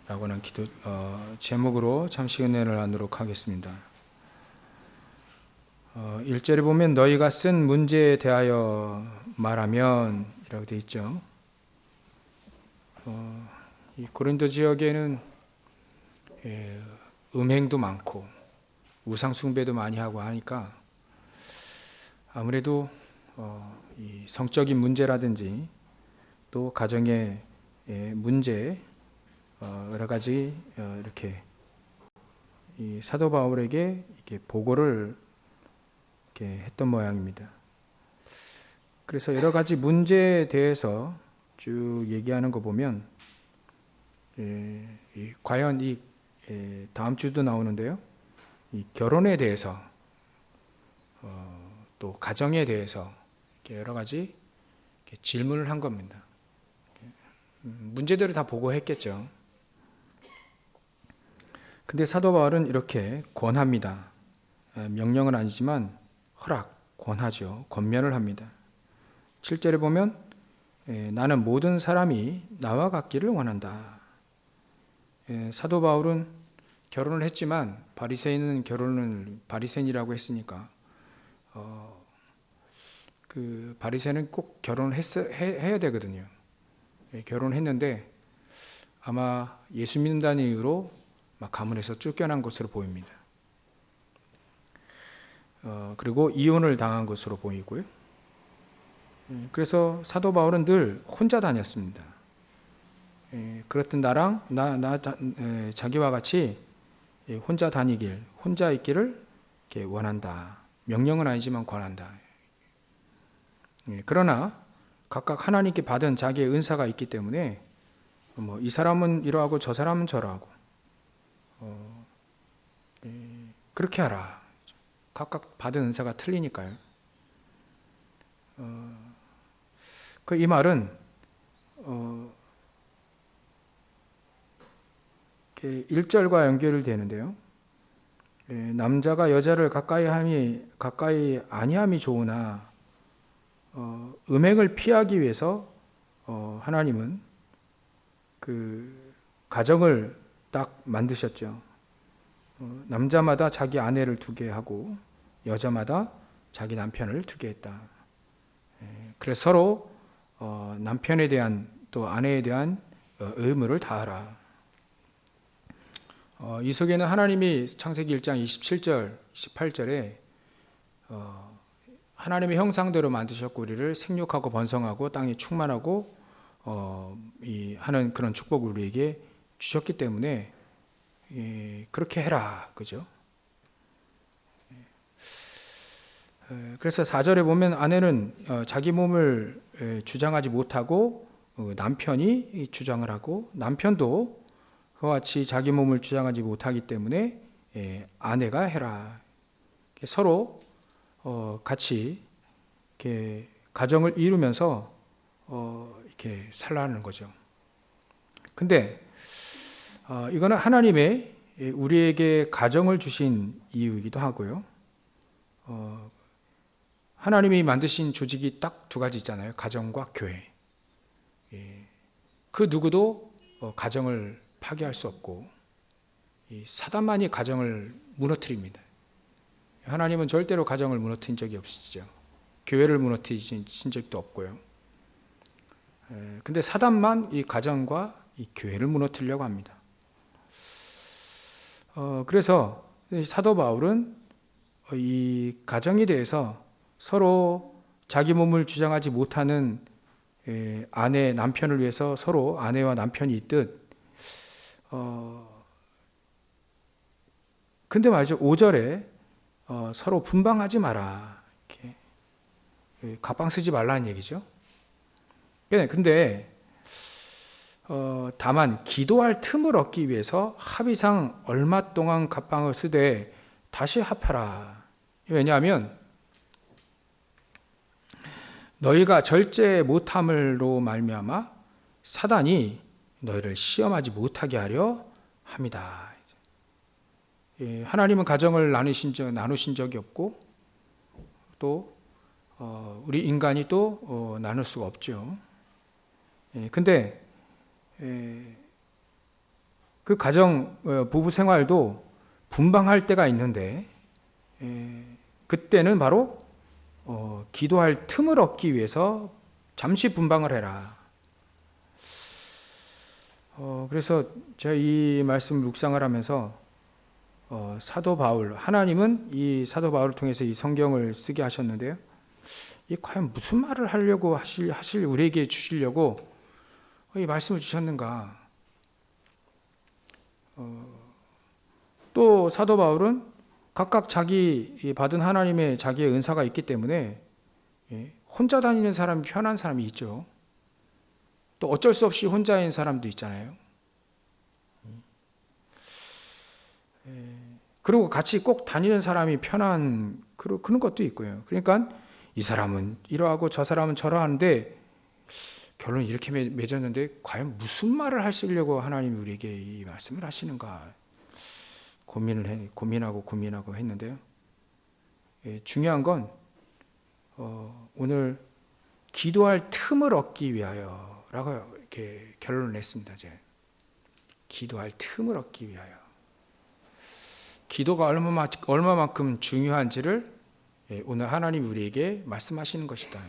라고는 제목으로 잠시 은혜를 나누도록 하겠습니다. 1절에 보면 너희가 쓴 문제에 대하여 말하면 이라고 되어 있죠. 이 고린도 지역에는 음행도 많고 우상 숭배도 많이 하고 하니까 아무래도 이 성적인 문제라든지 또 가정의 문제 여러 가지 이렇게 이 사도 바울에게 이렇게 보고를 이렇게 했던 모양입니다. 그래서 여러 가지 문제에 대해서 쭉 얘기하는 거 보면 과연 이 다음 주도 나오는데요. 이 결혼에 대해서 또 가정에 대해서 여러 가지 질문을 한 겁니다. 문제들을 다 보고했겠죠. 근데 사도 바울은 이렇게 권합니다. 명령은 아니지만 허락, 권하죠. 권면을 합니다. 7절에 보면 나는 모든 사람이 나와 같기를 원한다. 사도 바울은 결혼을 했지만 바리새인은 결혼을 바리새인이라고 했으니까 그 바리새인은 꼭 결혼을 해야 되거든요. 결혼했는데 아마 예수 믿는다는 이유로 막 가문에서 쫓겨난 것으로 보입니다. 그리고 이혼을 당한 것으로 보이고요. 그래서 사도 바울은 늘 혼자 다녔습니다. 그렇던 나랑 자기와 같이 혼자 다니길, 혼자 있기를 원한다. 명령은 아니지만 권한다. 그러나 각각 하나님께 받은 자기의 은사가 있기 때문에 이 사람은 이러하고 저 사람은 저러하고 그렇게 하라. 각각 받은 은사가 틀리니까요. 이 말은 1절과 연결이 되는데요. 남자가 여자를 가까이 아니함이 좋으나 음행을 피하기 위해서 하나님은 그 가정을 딱 만드셨죠. 남자마다 자기 아내를 두게 하고 여자마다 자기 남편을 두게 했다. 그래서 서로 남편에 대한 또 아내에 대한 의무를 다하라. 이 속에는 하나님이 창세기 1장 27절, 28절에 하나님의 형상대로 만드셨고 우리를 생육하고 번성하고 땅이 충만하고 하는 그런 축복을 우리에게 주셨기 때문에 그렇게 해라. 그죠? 그래서 4절에 보면 아내는 자기 몸을 주장하지 못하고 남편이 주장을 하고 남편도 그와 같이 자기 몸을 주장하지 못하기 때문에 아내가 해라. 서로 같이 이렇게 가정을 이루면서 이렇게 살라는 거죠. 근데 이거는 하나님의 우리에게 가정을 주신 이유이기도 하고요. 하나님이 만드신 조직이 딱 두 가지 있잖아요. 가정과 교회. 그 누구도 가정을 파괴할 수 없고 사단만이 가정을 무너뜨립니다. 하나님은 절대로 가정을 무너뜨린 적이 없으시죠. 교회를 무너뜨리신 적도 없고요. 근데 사단만 이 가정과 이 교회를 무너뜨리려고 합니다. 그래서 사도 바울은 이 가정에 대해서 서로 자기 몸을 주장하지 못하는 아내, 남편을 위해서 서로 아내와 남편이 있듯 근데 말이죠. 5절에 서로 분방하지 마라. 이렇게 갑방 쓰지 말라는 얘기죠. 근데 다만 기도할 틈을 얻기 위해서 합의상 얼마 동안 갑방을 쓰되 다시 합하라. 왜냐하면 너희가 절제 못함으로 말미암아 사단이 너희를 시험하지 못하게 하려 합니다. 하나님은 가정을 나누신 적이 없고 또 우리 인간이 또 나눌 수가 없죠. 근데 그 가정 부부 생활도 분방할 때가 있는데 그때는 바로 기도할 틈을 얻기 위해서 잠시 분방을 해라. 그래서 제가 이 말씀 묵상을 하면서 사도 바울, 하나님은 이 사도 바울을 통해서 이 성경을 쓰게 하셨는데요. 이 과연 무슨 말을 하려고 하실 우리에게 주시려고 이 말씀을 주셨는가? 또 사도 바울은 각각 자기 받은 하나님의 자기의 은사가 있기 때문에 혼자 다니는 사람이 편한 사람이 있죠. 또 어쩔 수 없이 혼자인 사람도 있잖아요. 그리고 같이 꼭 다니는 사람이 편한 그런 것도 있고요. 그러니까 이 사람은 이러하고 저 사람은 저러하는데 결론은 이렇게 맺었는데 과연 무슨 말을 하시려고 하나님이 우리에게 이 말씀을 하시는가 고민하고 했는데요. 중요한 건 오늘 기도할 틈을 얻기 위하여라고 이렇게 결론을 냈습니다. 제가. 기도할 틈을 얻기 위하여. 기도가 얼마만큼 중요한지를 오늘 하나님이 우리에게 말씀하시는 것이다.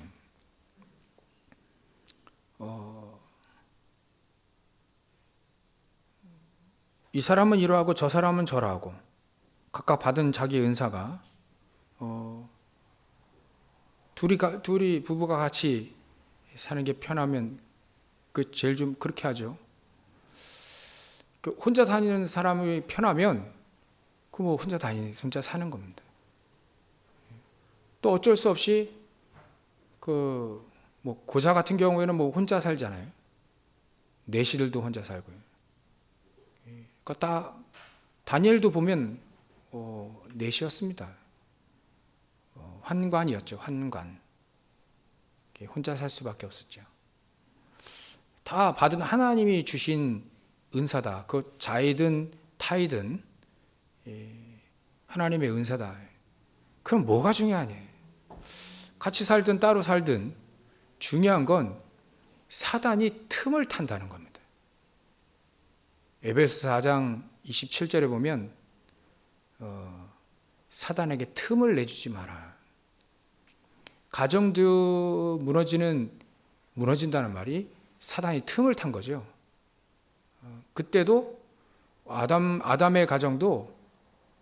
이 사람은 이러하고 저 사람은 저러하고 각각 받은 자기 은사가 둘이 부부가 같이 사는 게 편하면 그 제일 좀 그렇게 하죠. 혼자 다니는 사람이 편하면 그 뭐 혼자 사는 겁니다. 또 어쩔 수 없이 그 뭐 고자 같은 경우에는 뭐 혼자 살잖아요. 내시들도 혼자 살고요. 그러니까 다 다니엘도 보면 넷이었습니다. 환관이었죠. 환관. 혼자 살 수밖에 없었죠. 다 받은 하나님이 주신 은사다. 그 자이든 타이든 하나님의 은사다. 그럼 뭐가 중요하냐? 같이 살든 따로 살든 중요한 건 사단이 틈을 탄다는 겁니다. 에베소 4장 27절에 보면 사단에게 틈을 내주지 마라. 가정도 무너진다는 말이 사단이 틈을 탄 거죠. 그때도 아담의 가정도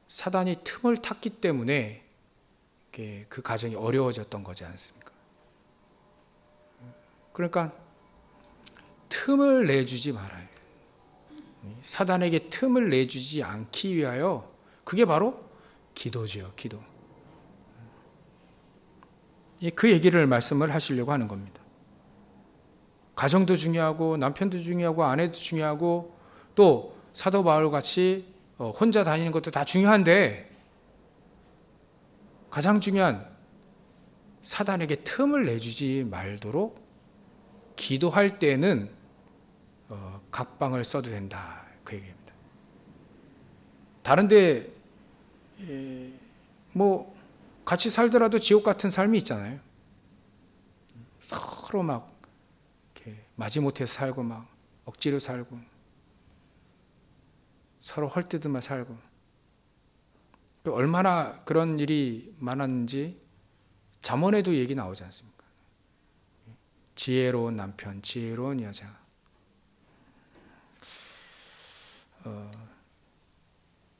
사단이 틈을 탔기 때문에 그 가정이 어려워졌던 거지 않습니까? 그러니까 틈을 내주지 말아요. 사단에게 틈을 내주지 않기 위하여 그게 바로 기도죠. 기도. 그 얘기를 말씀을 하시려고 하는 겁니다. 가정도 중요하고 남편도 중요하고 아내도 중요하고 또 사도 바울 같이 혼자 다니는 것도 다 중요한데 가장 중요한 사단에게 틈을 내주지 말도록 기도할 때는 각방을 써도 된다. 그 얘기입니다. 다른데 뭐 같이 살더라도 지옥 같은 삶이 있잖아요. 서로 막 이렇게 마지못해서 살고 막 억지로 살고 서로 헐뜯으며 살고 또 얼마나 그런 일이 많았는지 잠언에도 얘기 나오지 않습니까? 지혜로운 남편, 지혜로운 여자.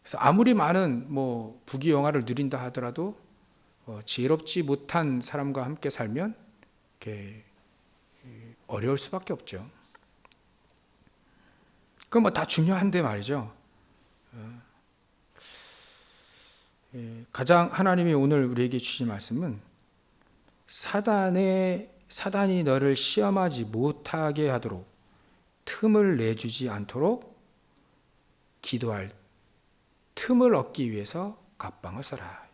그래서 아무리 많은 뭐 부귀영화를 누린다 하더라도 지혜롭지 못한 사람과 함께 살면 이렇게 어려울 수밖에 없죠. 그건 뭐 다 중요한데 말이죠. 가장 하나님이 오늘 우리에게 주신 말씀은 사단이 너를 시험하지 못하게 하도록 틈을 내주지 않도록 기도할 틈을 얻기 위해서 각방을 써라.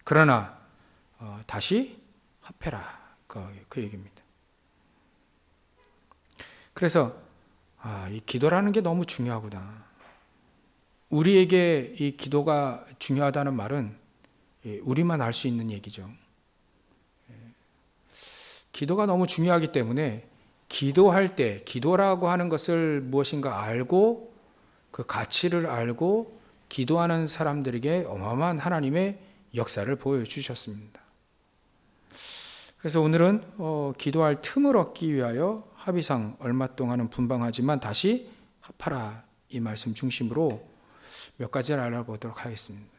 그러나 다시 합해라. 그 얘기입니다. 그래서 이 기도라는 게 너무 중요하구나. 우리에게 이 기도가 중요하다는 말은 우리만 알 수 있는 얘기죠. 기도가 너무 중요하기 때문에 기도할 때 기도라고 하는 것을 무엇인가 알고 그 가치를 알고 기도하는 사람들에게 어마어마한 하나님의 역사를 보여주셨습니다. 그래서 오늘은 기도할 틈을 얻기 위하여 합의상 얼마 동안은 분방하지만 다시 합하라, 이 말씀 중심으로 몇 가지를 알아보도록 하겠습니다.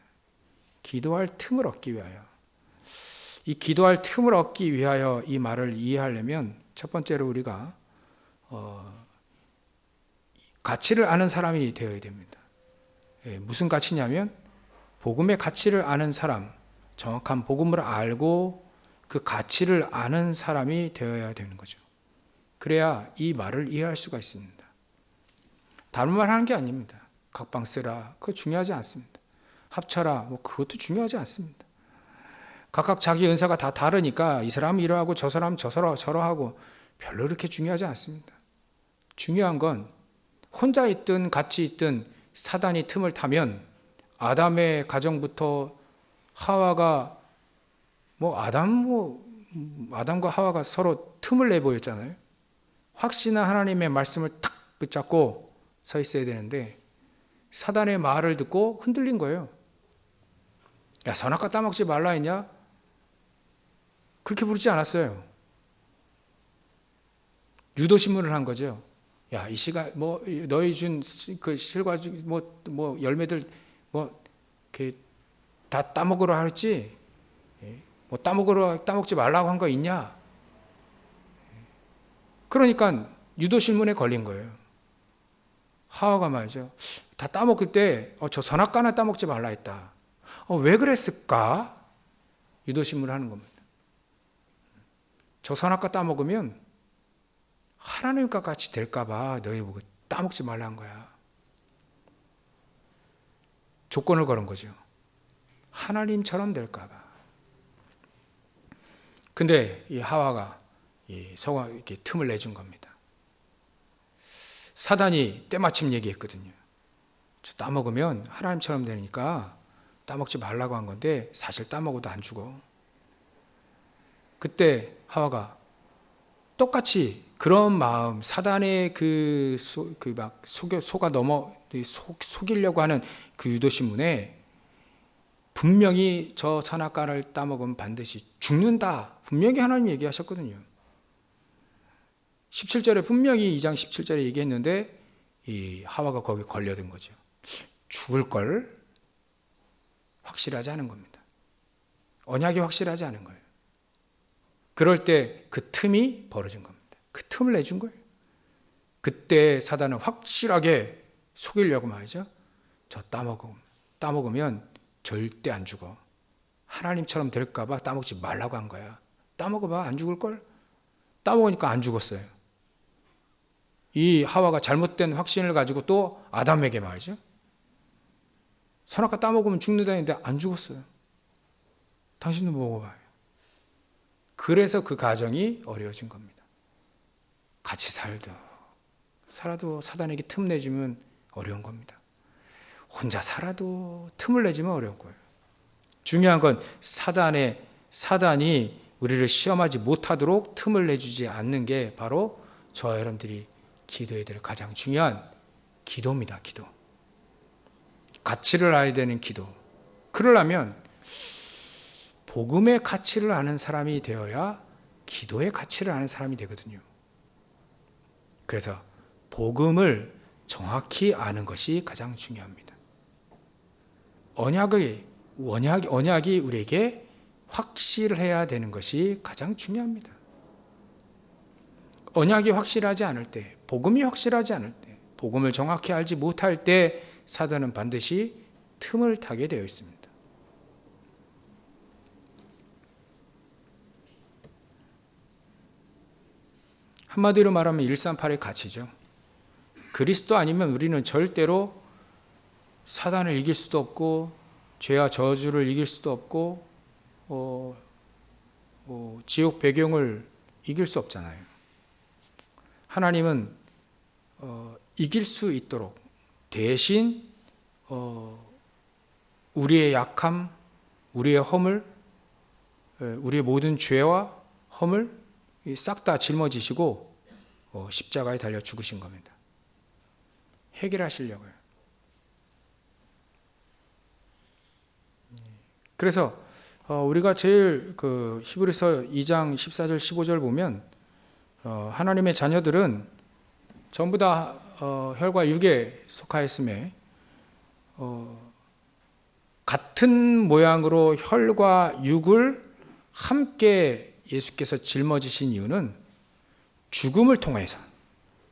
기도할 틈을 얻기 위하여. 이 기도할 틈을 얻기 위하여 이 말을 이해하려면 첫 번째로 우리가 가치를 아는 사람이 되어야 됩니다. 무슨 가치냐면 복음의 가치를 아는 사람, 정확한 복음을 알고 그 가치를 아는 사람이 되어야 되는 거죠. 그래야 이 말을 이해할 수가 있습니다. 다른 말 하는 게 아닙니다. 각방 쓰라, 그거 중요하지 않습니다. 합쳐라, 뭐 그것도 중요하지 않습니다. 각각 자기 은사가 다 다르니까 이 사람은 이러하고 저 사람은 저러하고 별로 그렇게 중요하지 않습니다. 중요한 건 혼자 있든 같이 있든 사단이 틈을 타면 아담의 가정부터 하와가 아담과 하와가 서로 틈을 내보였잖아요. 확신한 하나님의 말씀을 탁 붙잡고 서 있어야 되는데 사단의 말을 듣고 흔들린 거예요. 야, 선악과 따먹지 말라 했냐? 그렇게 부르지 않았어요. 유도신문을 한 거죠. 야, 이 시간 너희 준 그 실과 열매들 다 따먹으라 했지. 따먹지 말라고 한 거 있냐? 그러니까 유도신문에 걸린 거예요. 하와가 말이죠. 다 따먹을 때 저 선악과나 따먹지 말라 했다. 왜 그랬을까? 유도신문을 하는 겁니다. 저 선악과 따먹으면 하나님과 같이 될까봐 너희 보고 따먹지 말라 한 거야. 조건을 걸은 거죠. 하나님처럼 될까봐. 근데 이 하와가 서가 이렇게 틈을 내준 겁니다. 사단이 때마침 얘기했거든요. 저 따먹으면 하나님처럼 되니까 따먹지 말라고 한 건데 사실 따먹어도 안 죽어. 그때 하와가 똑같이 그런 마음, 사단의 속이려고 하는 그 유도신문에 분명히 저 선악과를 따먹으면 반드시 죽는다, 분명히 하나님 얘기하셨거든요. 17절에 분명히 2장 17절에 얘기했는데 이 하와가 거기에 걸려든 거죠. 죽을 걸 확실하지 않은 겁니다. 언약이 확실하지 않은 거예요. 그럴 때 그 틈이 벌어진 겁니다. 그 틈을 내준 거예요. 그때 사단은 확실하게 속이려고 말이죠. 저 따먹으면 절대 안 죽어. 하나님처럼 될까봐 따먹지 말라고 한 거야. 따먹어봐, 안 죽을걸? 따먹으니까 안 죽었어요. 이 하와가 잘못된 확신을 가지고 또 아담에게 말이죠. 선악과 따먹으면 죽는다 했는데 안 죽었어요. 당신도 먹어봐요. 그래서 그 가정이 어려워진 겁니다. 같이 살아도 사단에게 틈 내주면 어려운 겁니다. 혼자 살아도 틈을 내주면 어려운 거예요. 중요한 건 사단이 우리를 시험하지 못하도록 틈을 내주지 않는 게 바로 저와 여러분들이 기도해야 될 가장 중요한 기도입니다. 기도. 가치를 알아야 되는 기도. 그러려면 복음의 가치를 아는 사람이 되어야 기도의 가치를 아는 사람이 되거든요. 그래서 복음을 정확히 아는 것이 가장 중요합니다. 언약이 우리에게 확실해야 되는 것이 가장 중요합니다. 언약이 확실하지 않을 때, 복음이 확실하지 않을 때, 복음을 정확히 알지 못할 때 사단은 반드시 틈을 타게 되어 있습니다. 한마디로 말하면 138의 가치죠. 그리스도 아니면 우리는 절대로 사단을 이길 수도 없고 죄와 저주를 이길 수도 없고 지옥 배경을 이길 수 없잖아요. 하나님은 이길 수 있도록 대신 우리의 약함, 우리의 허물, 우리의 모든 죄와 허물 싹 다 짊어지시고 십자가에 달려 죽으신 겁니다. 해결하시려고요. 그래서 우리가 제일 그 히브리서 2장 14절 15절 보면 하나님의 자녀들은 전부 다 혈과 육에 속하였음에 같은 모양으로 혈과 육을 함께 예수께서 짊어지신 이유는 죽음을 통해서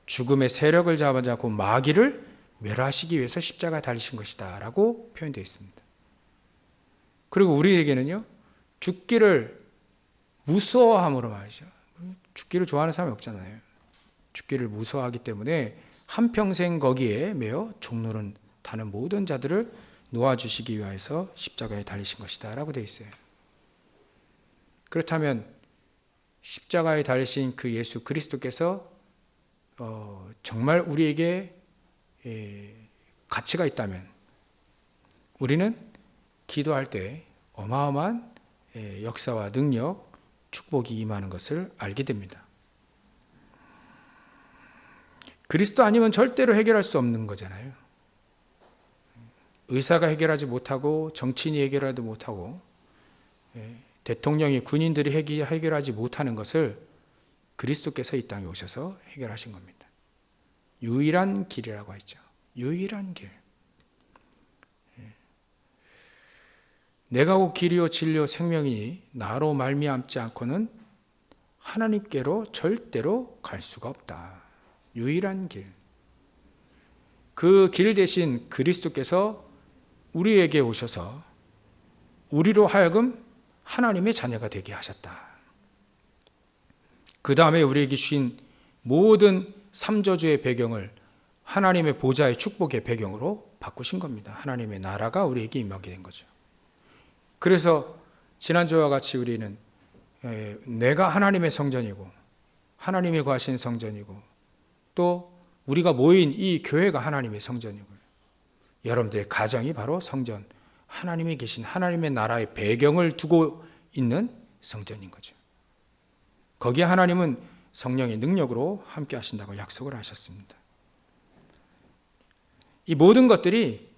죽음의 세력을 잡아잡고 마귀를 멸하시기 위해서 십자가에 달리신 것이다 라고 표현되어 있습니다. 그리고 우리에게는요, 죽기를 무서워함으로 말이죠. 죽기를 좋아하는 사람이 없잖아요. 죽기를 무서워하기 때문에 한평생 거기에 매어 종로는 다는 모든 자들을 놓아주시기 위해서 십자가에 달리신 것이다 라고 되어 있어요. 그렇다면 십자가에 달리신 그 예수 그리스도께서 정말 우리에게 가치가 있다면 우리는 기도할 때 어마어마한 역사와 능력, 축복이 임하는 것을 알게 됩니다. 그리스도 아니면 절대로 해결할 수 없는 거잖아요. 의사가 해결하지 못하고 정치인이 해결하지 못하고 대통령이 군인들이 해결하지 못하는 것을 그리스도께서 이 땅에 오셔서 해결하신 겁니다. 유일한 길이라고 하죠. 유일한 길. 내가 곧 길이요 진리요 생명이니 나로 말미암지 않고는 하나님께로 절대로 갈 수가 없다. 유일한 길. 그 길 대신 그리스도께서 우리에게 오셔서 우리로 하여금 하나님의 자녀가 되게 하셨다. 그 다음에 우리에게 주신 모든 삼저주의 배경을 하나님의 보좌의 축복의 배경으로 바꾸신 겁니다. 하나님의 나라가 우리에게 임하게 된 거죠. 그래서 지난주와 같이 우리는 내가 하나님의 성전이고 하나님이 거하신 성전이고 또 우리가 모인 이 교회가 하나님의 성전이고요. 여러분들의 가정이 바로 성전, 하나님이 계신 하나님의 나라의 배경을 두고 있는 성전인 거죠. 거기에 하나님은 성령의 능력으로 함께 하신다고 약속을 하셨습니다. 이 모든 것들이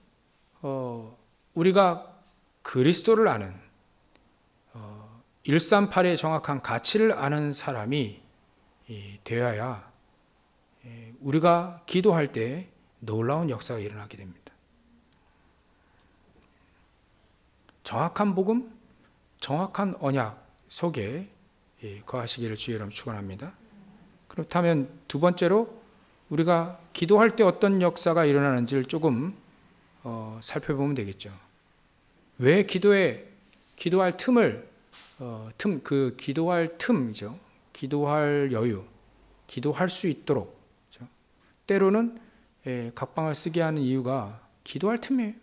우리가 그리스도를 아는 138의 정확한 가치를 아는 사람이 되어야 우리가 기도할 때 놀라운 역사가 일어나게 됩니다. 정확한 복음, 정확한 언약 속에 거하시기를 주의 이름으로 축원합니다. 그렇다면 두 번째로 우리가 기도할 때 어떤 역사가 일어나는지를 조금 살펴보면 되겠죠. 왜 기도할 틈을 기도할 틈이죠. 기도할 여유, 기도할 수 있도록 그렇죠? 때로는 각방을 쓰게 하는 이유가 기도할 틈이에요.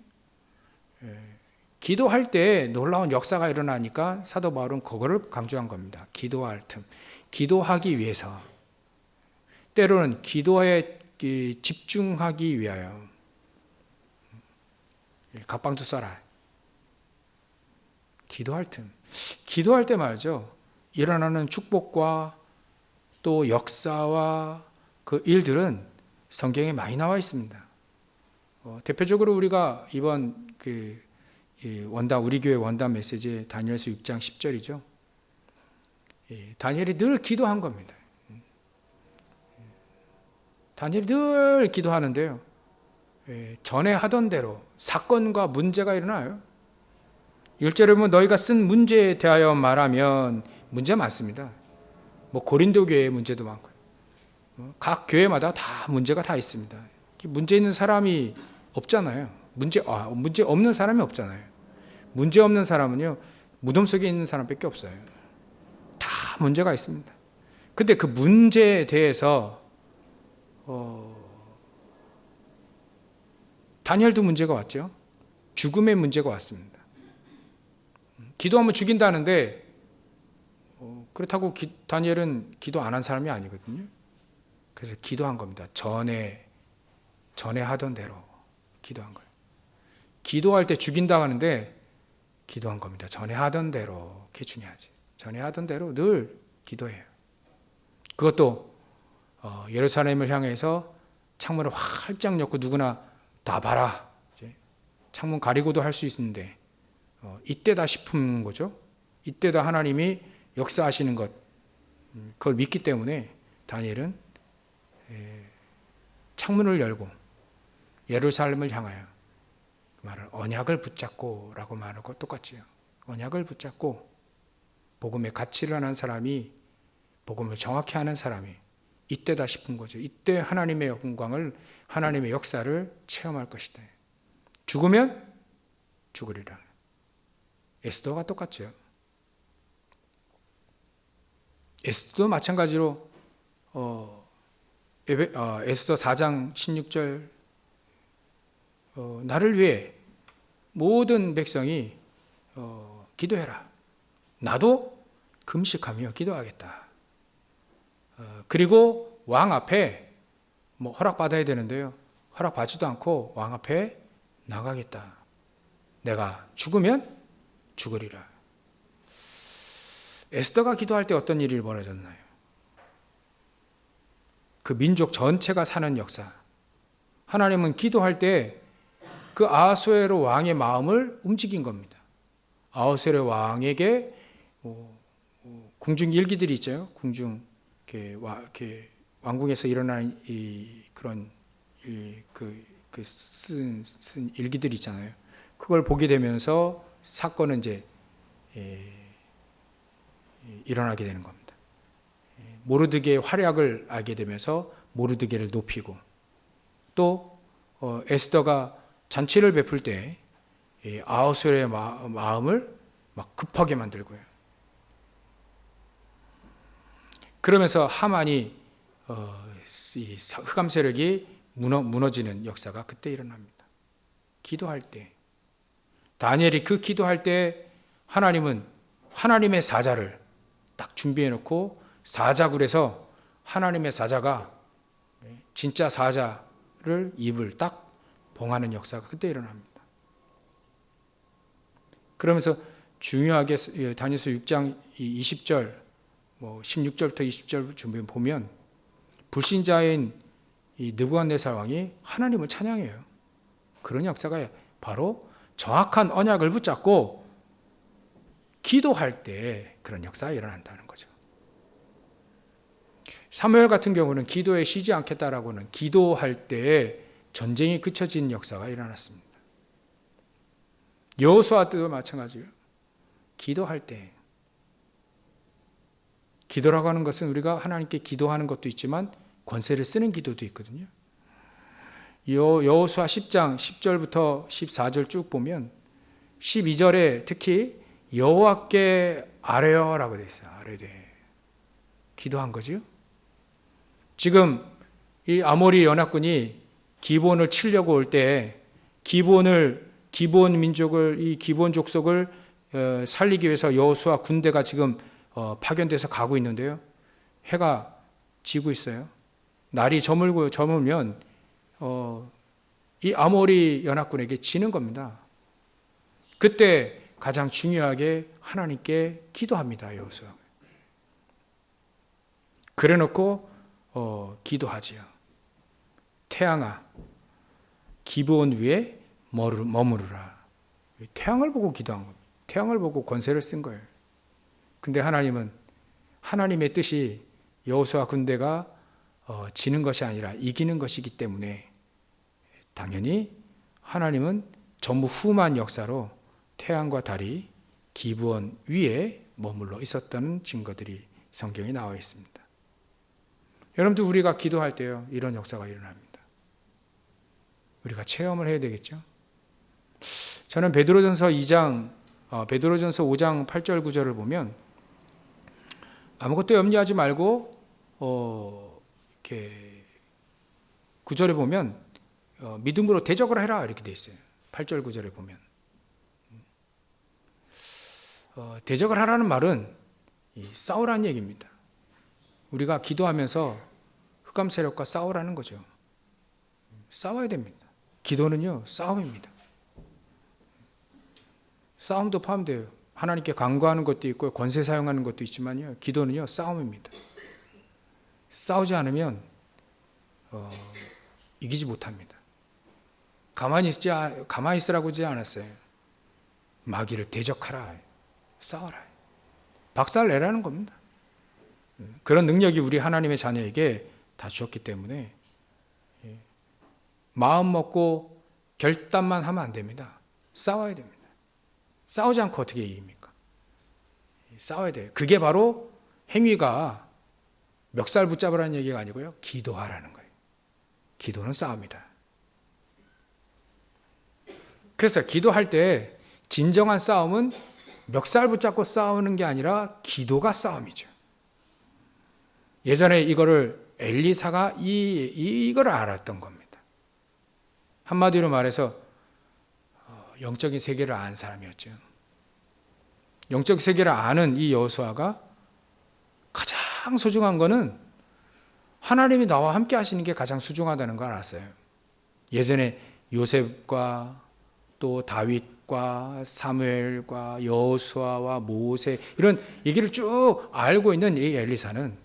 기도할 때 놀라운 역사가 일어나니까 사도 바울은 그거를 강조한 겁니다. 기도할 틈, 기도하기 위해서 때로는 기도에 집중하기 위하여 각방도 써라. 기도할 틈. 기도할 때 말이죠. 일어나는 축복과 또 역사와 그 일들은 성경에 많이 나와 있습니다. 대표적으로 우리가 이번 우리 교회 원단 메시지 다니엘서 6장 10절이죠. 다니엘이 늘 기도한 겁니다. 다니엘이 늘 기도하는데요. 전에 하던 대로 사건과 문제가 일어나요. 1절에 보면 너희가 쓴 문제에 대하여 말하면 문제 많습니다. 고린도 교회의 문제도 많고요. 각 교회마다 다 문제가 다 있습니다. 문제 있는 사람이 없잖아요. 문제 없는 사람이 없잖아요. 문제 없는 사람은요, 무덤 속에 있는 사람밖에 없어요. 다 문제가 있습니다. 근데 그 문제에 대해서 다니엘도 문제가 왔죠. 죽음의 문제가 왔습니다. 기도하면 죽인다는데 그렇다고 다니엘은 기도 안 한 사람이 아니거든요. 그래서 기도한 겁니다. 전에 하던 대로 기도한 거예요. 기도할 때 죽인다 하는데 기도한 겁니다. 전에 하던 대로. 그게 중요하지. 전에 하던 대로 늘 기도해요. 그것도 예루살렘을 향해서 창문을 활짝 열고 누구나 다 봐라. 이제 창문 가리고도 할 수 있는데 이때다 싶은 거죠. 이때다 하나님이 역사하시는 것, 그걸 믿기 때문에 다니엘은 창문을 열고 예루살렘을 향하여 말을 언약을 붙잡고라고 말하는 것 똑같지요. 언약을 붙잡고 복음의 가치를 아는 사람이, 복음을 정확히 아는 사람이 이때다 싶은 거죠. 이때 하나님의 영광을, 하나님의 역사를 체험할 것이다. 죽으면 죽으리라. 에스더가 똑같죠. 에스더도 마찬가지로 에스더 4장 16절 나를 위해 모든 백성이 기도해라. 나도 금식하며 기도하겠다. 그리고 왕 앞에 허락받아야 되는데요. 허락받지도 않고 왕 앞에 나가겠다. 내가 죽으면 죽으리라. 에스더가 기도할 때 어떤 일이 벌어졌나요? 그 민족 전체가 사는 역사. 하나님은 기도할 때 그 아하수에로 왕의 마음을 움직인 겁니다. 아하수에로 왕에게 궁중 일기들이 있죠. 궁중 왕궁에서 일어나는 그런 쓴 일기들이 있잖아요. 그걸 보게 되면서 사건은 이제 일어나게 되는 겁니다. 모르드게의 활약을 알게 되면서 모르드게를 높이고, 또 에스더가 잔치를 베풀 때 아하수에로의 마음을 막 급하게 만들고요. 그러면서 하만이 흑암 세력이 무너지는 역사가 그때 일어납니다. 기도할 때, 다니엘이 그 기도할 때 하나님은 하나님의 사자를 딱 준비해 놓고 사자굴에서 하나님의 사자가 진짜 사자를 입을 딱 봉하는 역사가 그때 일어납니다. 그러면서 중요하게 다니엘서 6장 20절 16절부터 20절 준비해 보면 불신자인 이 느부갓네살 왕이 하나님을 찬양해요. 그런 역사가 바로 정확한 언약을 붙잡고 기도할 때 그런 역사가 일어난다는 거죠. 사무엘 같은 경우는 기도에 쉬지 않겠다라고는 기도할 때 전쟁이 그쳐진 역사가 일어났습니다. 여호수아 때도 마찬가지예요. 기도할 때, 기도라고 하는 것은 우리가 하나님께 기도하는 것도 있지만 권세를 쓰는 기도도 있거든요. 여호수아 10장 10절부터 14절 쭉 보면 12절에 특히 여호와께 아뢰어라고 되어 있어요. 아뢰되 기도한 거죠. 지금 이 아모리 연합군이 기브온을 치려고 올 때 기브온 민족을, 이 기브온 족속을 살리기 위해서 여호수아 군대가 지금 파견돼서 가고 있는데요. 해가 지고 있어요. 날이 저물면 이 아모리 연합군에게 지는 겁니다. 그때 가장 중요하게 하나님께 기도합니다. 여호수아. 그래놓고 기도하지요. 태양아, 기브온 위에 머무르라. 태양을 보고 기도한 겁니다. 태양을 보고 권세를 쓴 거예요. 근데 하나님은 하나님의 뜻이 여호수아 군대가 지는 것이 아니라 이기는 것이기 때문에 당연히 하나님은 전무후무한 역사로 태양과 달이 기브온 위에 머물러 있었다는 증거들이 성경에 나와 있습니다. 여러분들 우리가 기도할 때요, 이런 역사가 일어납니다. 우리가 체험을 해야 되겠죠. 저는 베드로전서 5장 8절 9절을 보면 아무것도 염려하지 말고 이렇게 9절에 보면 믿음으로 대적을 해라 이렇게 돼 있어요. 8절 9절에 보면 대적을 하라는 말은 싸우라는 얘기입니다. 우리가 기도하면서 흑암 세력과 싸우라는 거죠. 싸워야 됩니다. 기도는요, 싸움입니다. 싸움도 포함돼요. 하나님께 간구하는 것도 있고 권세 사용하는 것도 있지만요, 기도는요, 싸움입니다. 싸우지 않으면 이기지 못합니다. 가만히 있으라고 하지 않았어요. 마귀를 대적하라, 싸워라, 박살내라는 겁니다. 그런 능력이 우리 하나님의 자녀에게 다 주었기 때문에 마음 먹고 결단만 하면 안 됩니다. 싸워야 됩니다. 싸우지 않고 어떻게 이깁니까? 싸워야 돼요. 그게 바로 행위가 멱살 붙잡으라는 얘기가 아니고요, 기도하라는 거예요. 기도는 싸움이다. 그래서 기도할 때 진정한 싸움은 멱살 붙잡고 싸우는 게 아니라 기도가 싸움이죠. 예전에 이거를 엘리사가 이걸 알았던 겁니다. 한마디로 말해서 영적인 세계를 아는 사람이었죠. 영적 세계를 아는 이 여호수아가 가장 소중한 거는 하나님이 나와 함께 하시는 게 가장 소중하다는 걸 알았어요. 예전에 요셉과 또 다윗과 사무엘과 여호수아와 모세 이런 얘기를 쭉 알고 있는 이 엘리사는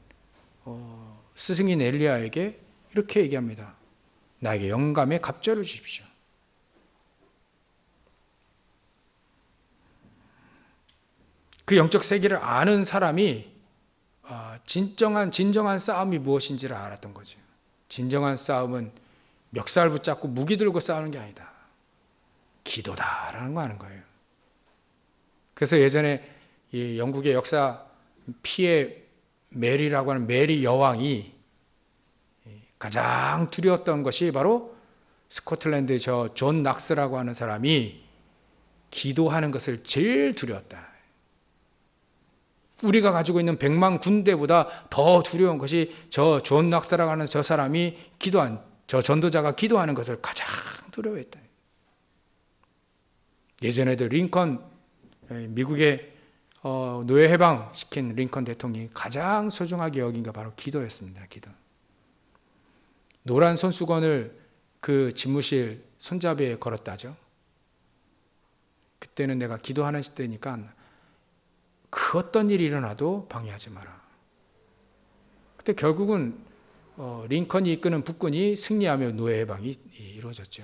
스승인 엘리야에게 이렇게 얘기합니다. 나에게 영감의 갑절을 주십시오. 그 영적 세계를 아는 사람이 진정한 싸움이 무엇인지를 알았던 거죠. 진정한 싸움은 멱살 붙잡고 무기 들고 싸우는 게 아니다. 기도다라는 거 아는 거예요. 그래서 예전에 이 영국의 역사 피에 메리라고 하는 메리 여왕이 가장 두려웠던 것이 바로 스코틀랜드 저 존 낙스라고 하는 사람이 기도하는 것을 제일 두려웠다. 우리가 가지고 있는 100만 군대보다 더 두려운 것이 저 존 낙스라고 하는 저 사람이 저 전도자가 기도하는 것을 가장 두려워했다. 예전에도 링컨, 미국의 노예 해방시킨 링컨 대통령이 가장 소중하게 여긴 게 바로 기도였습니다. 기도. 노란 손수건을 그 집무실 손잡이에 걸었다죠. 그때는 내가 기도하는 시대니까 그 어떤 일이 일어나도 방해하지 마라. 그때 결국은 링컨이 이끄는 북군이 승리하며 노예 해방이 이루어졌죠.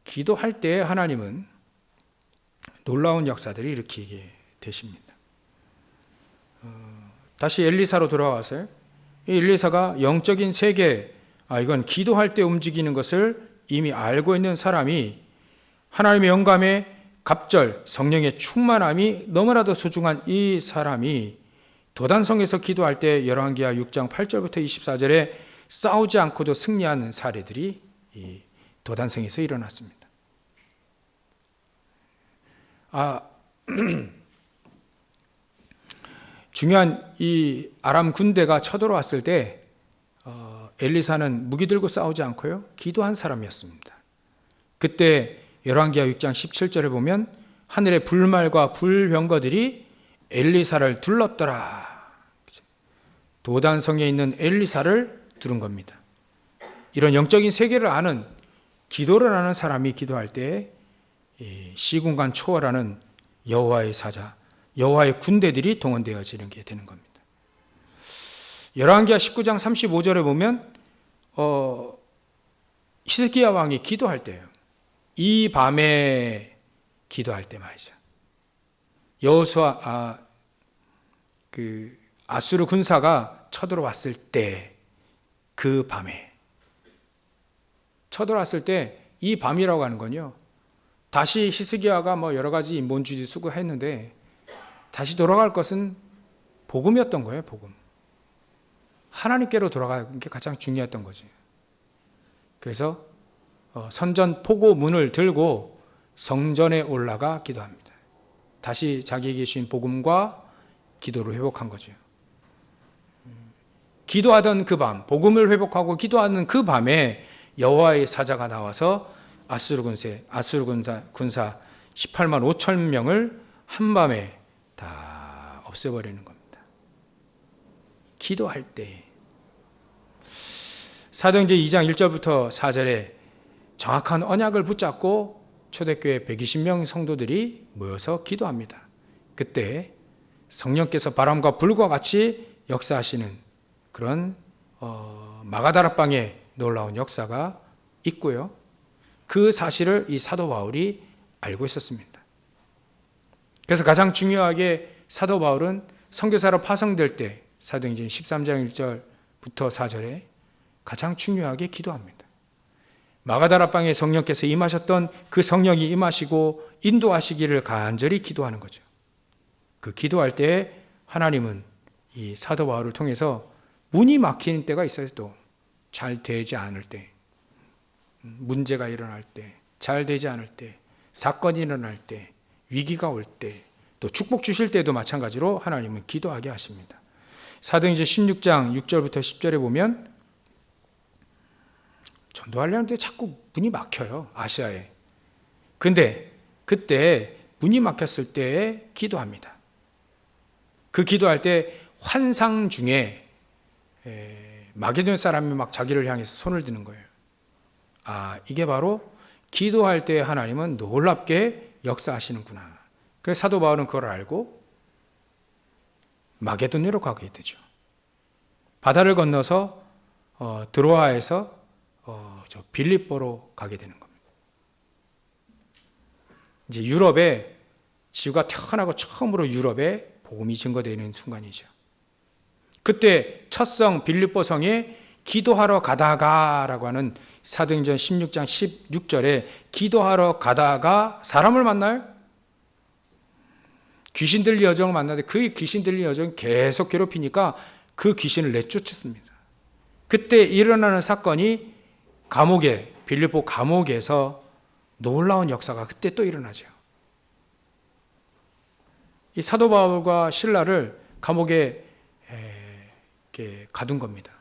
기도할 때 하나님은 놀라운 역사들이 일으키게 되십니다. 다시 엘리사로 돌아와서요. 이 엘리사가 영적인 세계, 이건 기도할 때 움직이는 것을 이미 알고 있는 사람이 하나님의 영감의 갑절, 성령의 충만함이 너무나도 소중한 이 사람이 도단성에서 기도할 때 열왕기하 6장 8절부터 24절에 싸우지 않고도 승리하는 사례들이 이 도단성에서 일어났습니다. 중요한 이 아람 군대가 쳐들어왔을 때 엘리사는 무기 들고 싸우지 않고요, 기도한 사람이었습니다. 그때 열왕기하 6장 17절에 보면 하늘의 불말과 불병거들이 엘리사를 둘렀더라. 도단성에 있는 엘리사를 두른 겁니다. 이런 영적인 세계를 아는, 기도를 하는 사람이 기도할 때 시공간 초월하는 여호와의 사자, 여호와의 군대들이 동원되어지는 게 되는 겁니다. 열왕기하 19장 35절에 보면 히스기야 왕이 기도할 때예요. 이 밤에 기도할 때 말이죠. 여호수아 아수르 군사가 쳐들어왔을 때 그 밤에 쳐들어왔을 때 이 밤이라고 하는 건요, 다시 히스기야가 여러 가지 인본주의 수고했는데 다시 돌아갈 것은 복음이었던 거예요. 복음. 하나님께로 돌아가는 게 가장 중요했던 거지. 그래서 선전 포고 문을 들고 성전에 올라가 기도합니다. 다시 자기에게 주신 복음과 기도를 회복한 거죠. 기도하던 그 밤, 복음을 회복하고 기도하는 그 밤에 여호와의 사자가 나와서 아수르 군사 18만 5천 명을 한밤에 다 없애버리는 겁니다. 기도할 때. 사도행전 2장 1절부터 4절에 정확한 언약을 붙잡고 초대교회 120명 성도들이 모여서 기도합니다. 그때 성령께서 바람과 불과 같이 역사하시는 그런 마가다락방의 놀라운 역사가 있고요. 그 사실을 이 사도 바울이 알고 있었습니다. 그래서 가장 중요하게 사도 바울은 선교사로 파송될 때 사도행전 13장 1절부터 4절에 가장 중요하게 기도합니다. 마가다라방에 성령께서 임하셨던 그 성령이 임하시고 인도하시기를 간절히 기도하는 거죠. 그 기도할 때 하나님은 이 사도 바울을 통해서 문이 막히는 때가 있어요. 또 잘 되지 않을 때, 문제가 일어날 때, 잘 되지 않을 때, 사건이 일어날 때, 위기가 올 때, 또 축복 주실 때도 마찬가지로 하나님은 기도하게 하십니다. 사도행전 16장 6절부터 10절에 보면 전도하려는데 자꾸 문이 막혀요. 아시아에. 근데 그때 문이 막혔을 때 기도합니다. 그 기도할 때 환상 중에 마게도냐 사람이 막 자기를 향해서 손을 드는 거예요. 아, 이게 바로 기도할 때 하나님은 놀랍게 역사하시는구나. 그래서 사도 바울은 그걸 알고 마게도냐로 가게 되죠. 바다를 건너서 드로아에서 저 빌립보로 가게 되는 겁니다. 이제 유럽에 지구가 태어나고 처음으로 유럽에 복음이 증거되는 순간이죠. 그때 첫 성 빌립보 성에 기도하러 가다가라고 하는 사도행전 16장 16절에 기도하러 가다가 사람을 만나요? 귀신 들린 여정을 만나는데 그 귀신 들린 여정이 계속 괴롭히니까 그 귀신을 내쫓았습니다. 그때 일어나는 사건이 감옥에, 빌립보 감옥에서 놀라운 역사가 그때 또 일어나죠. 이 사도 바울과 실라를 감옥에 이렇게 가둔 겁니다.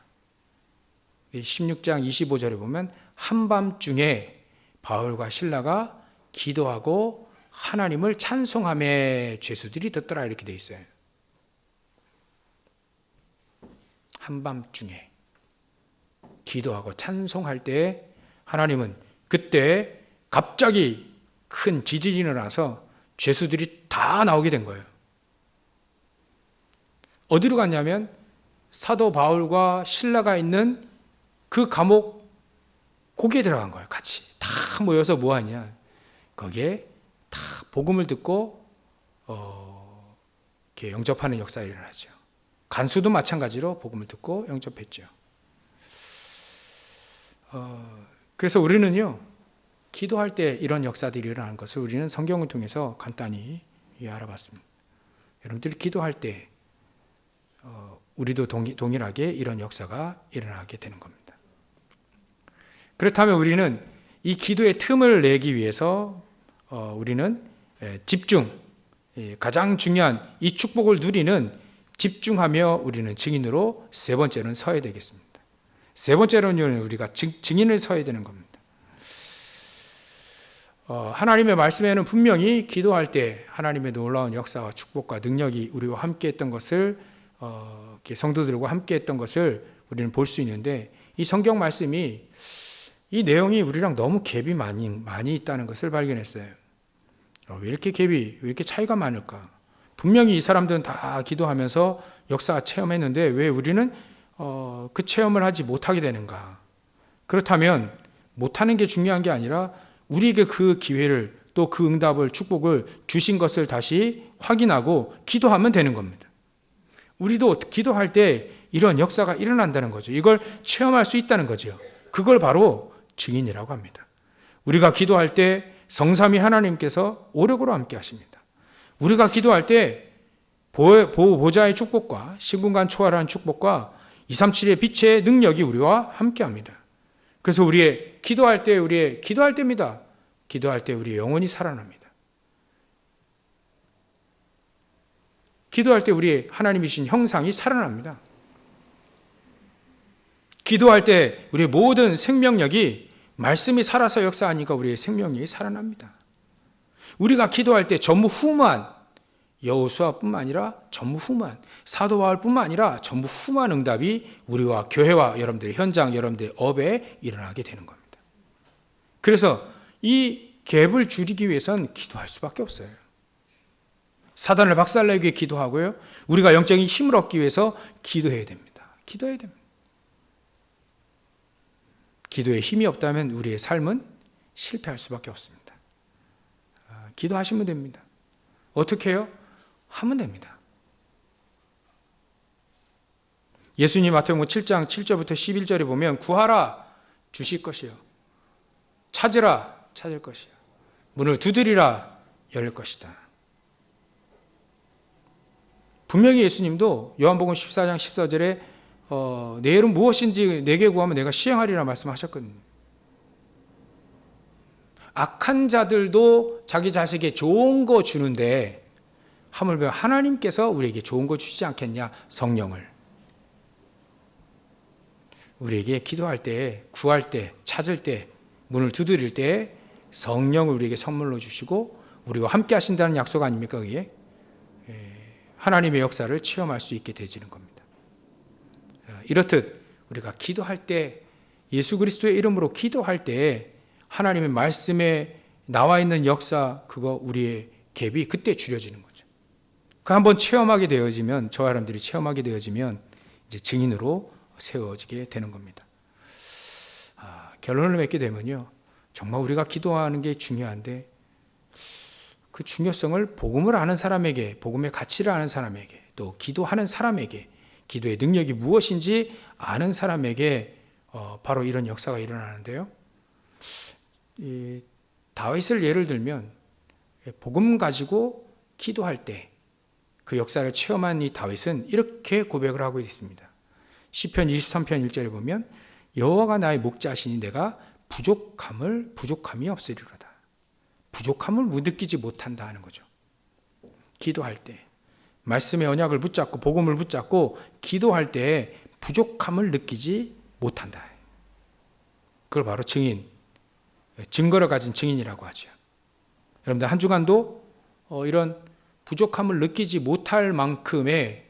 16장 25절에 보면 한밤중에 바울과 실라가 기도하고 하나님을 찬송하며 죄수들이 듣더라 이렇게 되어 있어요. 한밤중에 기도하고 찬송할 때 하나님은 그때 갑자기 큰 지진이 일어나서 죄수들이 다 나오게 된 거예요. 어디로 갔냐면 사도 바울과 실라가 있는 그 감옥 거기에 들어간 거예요. 같이 다 모여서 뭐 하냐, 거기에 다 복음을 듣고 이렇게 영접하는 역사가 일어나죠. 간수도 마찬가지로 복음을 듣고 영접했죠. 그래서 우리는요, 기도할 때 이런 역사들이 일어나는 것을 우리는 성경을 통해서 간단히 알아봤습니다. 여러분들이 기도할 때 우리도 동일하게 이런 역사가 일어나게 되는 겁니다. 그렇다면 우리는 이 기도의 틈을 내기 위해서 우리는 집중, 가장 중요한 이 축복을 누리는 집중하며 우리는 증인으로 세 번째는 서야 되겠습니다. 세 번째로는 우리가 증인을 서야 되는 겁니다. 하나님의 말씀에는 분명히 기도할 때 하나님의 놀라운 역사와 축복과 능력이 우리와 함께 했던 것을 성도들과 함께 했던 것을 우리는 볼 수 있는데, 이 성경 말씀이 이 내용이 우리랑 너무 갭이 많이 있다는 것을 발견했어요. 왜 이렇게 왜 이렇게 차이가 많을까? 분명히 이 사람들은 다 기도하면서 역사 체험했는데 왜 우리는 그 체험을 하지 못하게 되는가? 그렇다면 못하는 게 중요한 게 아니라 우리에게 그 기회를, 또 그 응답을, 축복을 주신 것을 다시 확인하고 기도하면 되는 겁니다. 우리도 기도할 때 이런 역사가 일어난다는 거죠. 이걸 체험할 수 있다는 거죠. 그걸 바로 증인이라고 합니다. 우리가 기도할 때 성삼위 하나님께서 오력으로 함께 하십니다. 우리가 기도할 때 보호자의 축복과 신군간 초월한 축복과 237의 빛의 능력이 우리와 함께 합니다. 그래서 우리의 기도할 때입니다. 기도할 때 우리의 영혼이 살아납니다. 기도할 때 우리의 하나님이신 형상이 살아납니다. 기도할 때 우리의 모든 생명력이, 말씀이 살아서 역사하니까 우리의 생명력이 살아납니다. 우리가 기도할 때 전무후무한, 여호수아뿐만 아니라 전무후무한, 사도 바울뿐만 아니라 전무후무한 응답이 우리와 교회와 여러분들의 현장, 여러분들의 업에 일어나게 되는 겁니다. 그래서 이 갭을 줄이기 위해서는 기도할 수밖에 없어요. 사단을 박살내기 위해 기도하고요, 우리가 영적인 힘을 얻기 위해서 기도해야 됩니다. 기도해야 됩니다. 기도에 힘이 없다면 우리의 삶은 실패할 수밖에 없습니다. 기도하시면 됩니다. 어떻게 해요? 하면 됩니다. 예수님 마태복음 7장 7절부터 11절에 보면 구하라 주실 것이요 찾으라 찾을 것이요 문을 두드리라 열릴 것이다. 분명히 예수님도 요한복음 14장 14절에 내 이름 무엇인지 내게 구하면 내가 시행하리라 말씀하셨거든요. 악한 자들도 자기 자식에게 좋은 거 주는데 하물며 하나님께서 우리에게 좋은 거 주시지 않겠냐? 성령을. 우리에게 기도할 때, 구할 때, 찾을 때, 문을 두드릴 때 성령을 우리에게 선물로 주시고 우리와 함께 하신다는 약속 아닙니까? 그게 하나님의 역사를 체험할 수 있게 되지는 겁니다. 이렇듯 우리가 기도할 때, 예수 그리스도의 이름으로 기도할 때 하나님의 말씀에 나와 있는 역사, 그거 우리의 갭이 그때 줄여지는 거죠. 그 한번 체험하게 되어지면, 저와 여러분들이 체험하게 되어지면 이제 증인으로 세워지게 되는 겁니다. 결론을 맺게 되면요, 정말 우리가 기도하는 게 중요한데 그 중요성을 복음을 아는 사람에게, 복음의 가치를 아는 사람에게, 또 기도하는 사람에게, 기도의 능력이 무엇인지 아는 사람에게 바로 이런 역사가 일어나는데요. 다윗을 예를 들면 복음 가지고 기도할 때 그 역사를 체험한 이 다윗은 이렇게 고백을 하고 있습니다. 시편 23편 1절에 보면 여호와가 나의 목자시니 내가 부족함이 없으리로다. 부족함을 느끼지 못한다 하는 거죠. 기도할 때 말씀의 언약을 붙잡고 복음을 붙잡고 기도할 때 부족함을 느끼지 못한다. 그걸 바로 증거를 가진 증인이라고 하죠. 여러분들 한 주간도 이런 부족함을 느끼지 못할 만큼의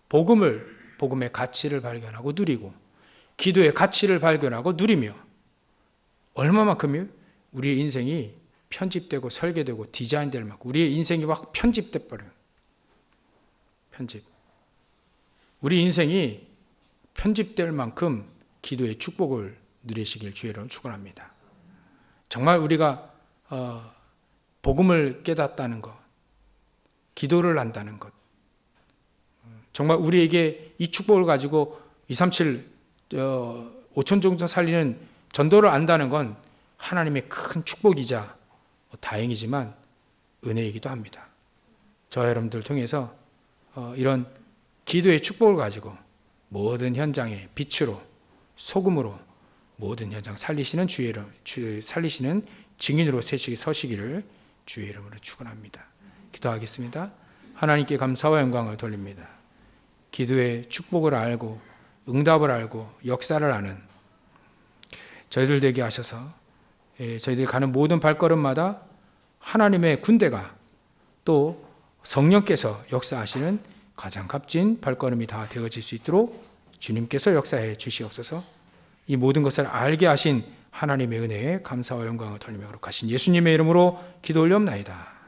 복음의 가치를 발견하고 누리고 기도의 가치를 발견하고 누리며 얼마만큼이요? 우리의 인생이 편집되고 설계되고 디자인될 만큼 우리의 인생이 막 편집돼 버려요. 우리 인생이 편집될 만큼 기도의 축복을 누리시길 주의로 축원합니다. 정말 우리가 복음을 깨닫다는 것, 기도를 한다는 것, 정말 우리에게 이 축복을 가지고 237 5천 정도 살리는 전도를 안다는 건 하나님의 큰 축복이자 다행이지만 은혜이기도 합니다. 저와 여러분들 통해서 이런 기도의 축복을 가지고 모든 현장에 빛으로 소금으로 모든 현장 살리시는 살리시는 증인으로 서시기를 주의 이름으로 축원합니다. 기도하겠습니다. 하나님께 감사와 영광을 돌립니다. 기도의 축복을 알고 응답을 알고 역사를 아는 저희들 되게 하셔서 저희들이 가는 모든 발걸음마다 하나님의 군대가 또 성령께서 역사하시는 가장 값진 발걸음이 다 되어질 수 있도록 주님께서 역사해 주시옵소서. 이 모든 것을 알게 하신 하나님의 은혜에 감사와 영광을 돌리며 거룩하신 예수님의 이름으로 기도 올리옵나이다.